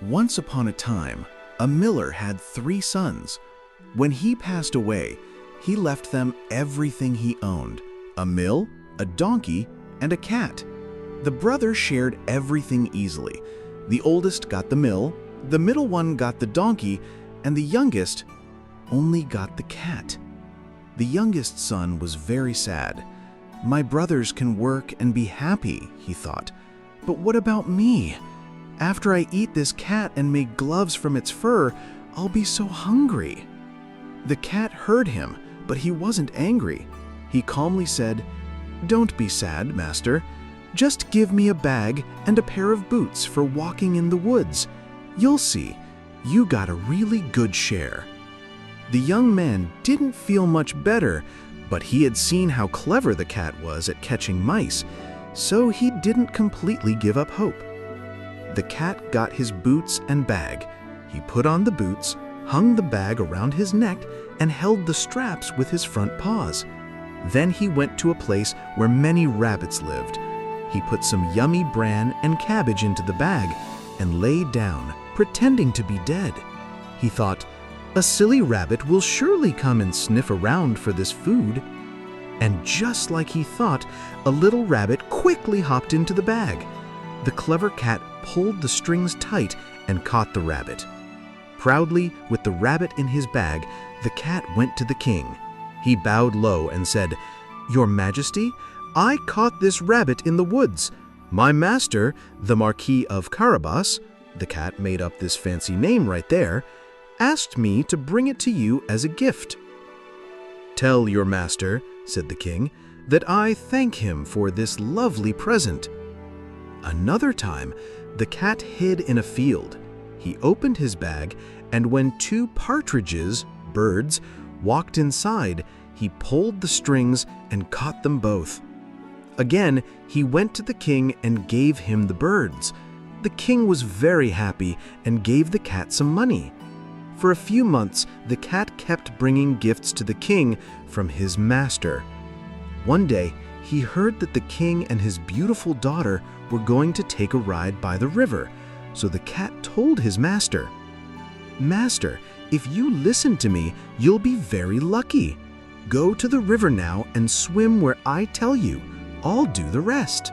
Once upon a time, a miller had 3 sons. When he passed away, he left them everything he owned: a mill, a donkey, and a cat. The brothers shared everything easily. The oldest got the mill, the middle one got the donkey, and the youngest only got the cat. The youngest son was very sad. "My brothers can work and be happy," he thought. "But what about me? After I eat this cat and make gloves from its fur, I'll be so hungry." The cat heard him, but he wasn't angry. He calmly said, "Don't be sad, master. Just give me a bag and a pair of boots for walking in the woods. You'll see, you got a really good share." The young man didn't feel much better, but he had seen how clever the cat was at catching mice, so he didn't completely give up hope. The cat got his boots and bag. He put on the boots, hung the bag around his neck, and held the straps with his front paws. Then he went to a place where many rabbits lived. He put some yummy bran and cabbage into the bag and lay down, pretending to be dead. He thought, "A silly rabbit will surely come and sniff around for this food." And just like he thought, a little rabbit quickly hopped into the bag. The clever cat pulled the strings tight and caught the rabbit. Proudly, with the rabbit in his bag, the cat went to the king. He bowed low and said, "Your Majesty, I caught this rabbit in the woods. My master, the Marquis of Carabas," the cat made up this fancy name right there, "asked me to bring it to you as a gift." "Tell your master," said the king, "that I thank him for this lovely present." Another time, the cat hid in a field. He opened his bag, and when 2 partridges, birds, walked inside, he pulled the strings and caught them both. Again, he went to the king and gave him the birds. The king was very happy and gave the cat some money. For a few months, the cat kept bringing gifts to the king from his master. One day, he heard that the king and his beautiful daughter were going to take a ride by the river, so the cat told his master, "Master, if you listen to me, you'll be very lucky. Go to the river now and swim where I tell you. I'll do the rest."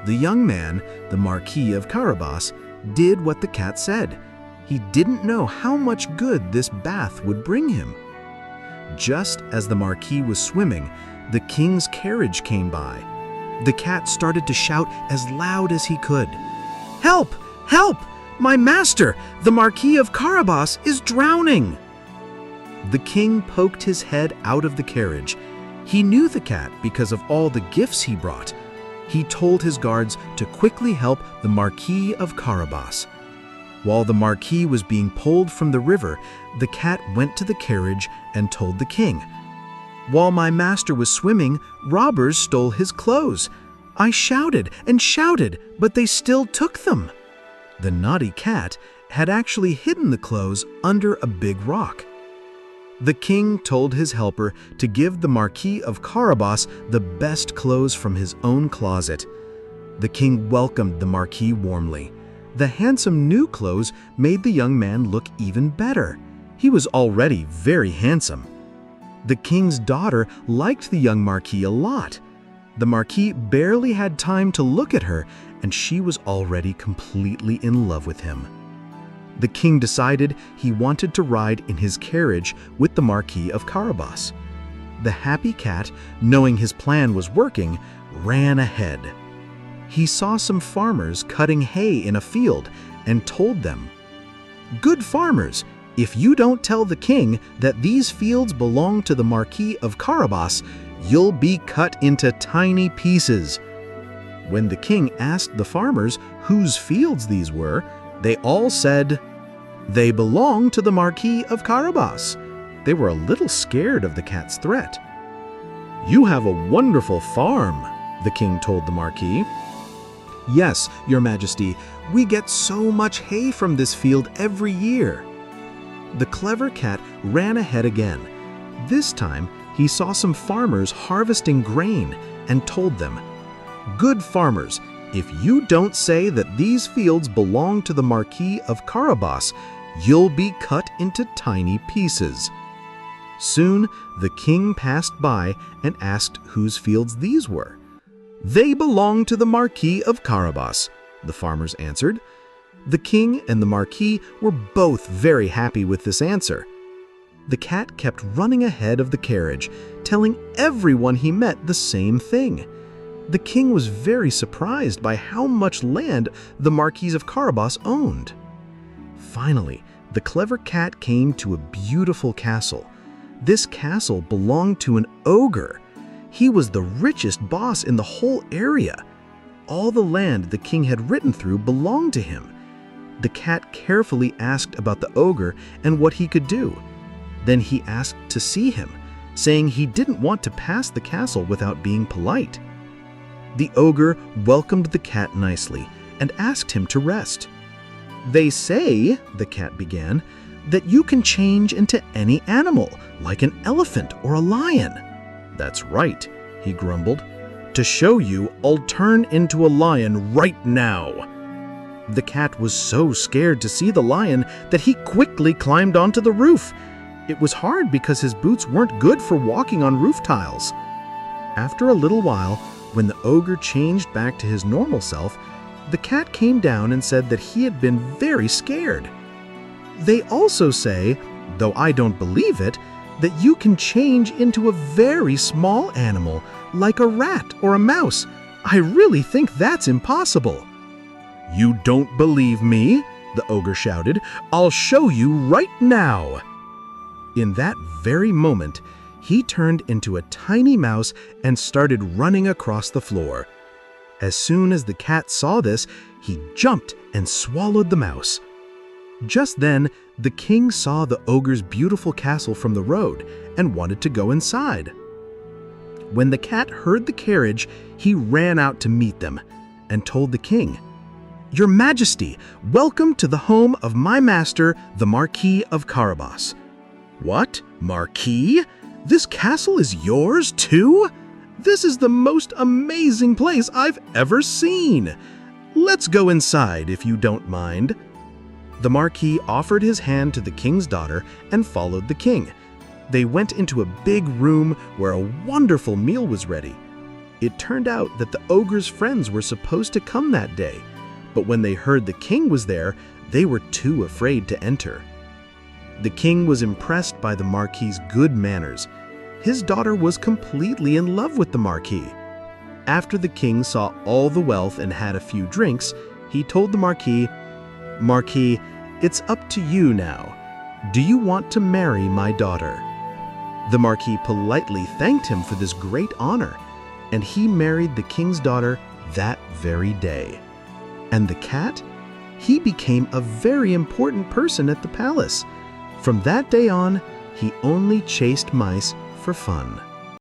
The young man, the Marquis of Carabas, did what the cat said. He didn't know how much good this bath would bring him. Just as the Marquis was swimming, the king's carriage came by. The cat started to shout as loud as he could, "Help! Help! My master, the Marquis of Carabas, is drowning!" The king poked his head out of the carriage. He knew the cat because of all the gifts he brought. He told his guards to quickly help the Marquis of Carabas. While the Marquis was being pulled from the river, the cat went to the carriage and told the king, "While my master was swimming, robbers stole his clothes. I shouted and shouted, but they still took them." The naughty cat had actually hidden the clothes under a big rock. The king told his helper to give the Marquis of Carabas the best clothes from his own closet. The king welcomed the Marquis warmly. The handsome new clothes made the young man look even better. He was already very handsome. The king's daughter liked the young Marquis a lot. The Marquis barely had time to look at her, and she was already completely in love with him. The king decided he wanted to ride in his carriage with the Marquis of Carabas. The happy cat, knowing his plan was working, ran ahead. He saw some farmers cutting hay in a field and told them, "Good farmers, if you don't tell the king that these fields belong to the Marquis of Carabas, you'll be cut into tiny pieces." When the king asked the farmers whose fields these were, they all said, "They belong to the Marquis of Carabas." They were a little scared of the cat's threat. "You have a wonderful farm," the king told the Marquis. "Yes, Your Majesty, we get so much hay from this field every year." The clever cat ran ahead again. This time, he saw some farmers harvesting grain and told them, "Good farmers, If you don't say that these fields belong to the Marquis of Carabas, you'll be cut into tiny pieces." Soon the king passed by and asked whose fields these were. "They belong to the Marquis of Carabas," the farmers answered. The king and the Marquis were both very happy with this answer. The cat kept running ahead of the carriage, telling everyone he met the same thing. The king was very surprised by how much land the Marquis of Carabas owned. Finally, the clever cat came to a beautiful castle. This castle belonged to an ogre. He was the richest boss in the whole area. All the land the king had ridden through belonged to him. The cat carefully asked about the ogre and what he could do. Then he asked to see him, saying he didn't want to pass the castle without being polite. The ogre welcomed the cat nicely and asked him to rest. "They say," the cat began, "that you can change into any animal, like an elephant or a lion." "That's right," he grumbled. "To show you, I'll turn into a lion right now." The cat was so scared to see the lion that he quickly climbed onto the roof. It was hard because his boots weren't good for walking on roof tiles. After a little while, when the ogre changed back to his normal self, the cat came down and said that he had been very scared. "They also say, though I don't believe it, that you can change into a very small animal, like a rat or a mouse. I really think that's impossible." "You don't believe me?" the ogre shouted. "I'll show you right now." In that very moment, he turned into a tiny mouse and started running across the floor. As soon as the cat saw this, he jumped and swallowed the mouse. Just then, the king saw the ogre's beautiful castle from the road and wanted to go inside. When the cat heard the carriage, he ran out to meet them and told the king, "Your Majesty, welcome to the home of my master, the Marquis of Carabas." "What? Marquis? This castle is yours too? This is the most amazing place I've ever seen. Let's go inside if you don't mind." The Marquis offered his hand to the king's daughter and followed the king. They went into a big room where a wonderful meal was ready. It turned out that the ogre's friends were supposed to come that day, but when they heard the king was there, they were too afraid to enter. The king was impressed by the Marquis's good manners. His daughter was completely in love with the Marquis. After the king saw all the wealth and had a few drinks, he told the Marquis, "Marquis, it's up to you now. Do you want to marry my daughter?" The Marquis politely thanked him for this great honor, and he married the king's daughter that very day. And the cat? He became a very important person at the palace. From that day on, he only chased mice for fun.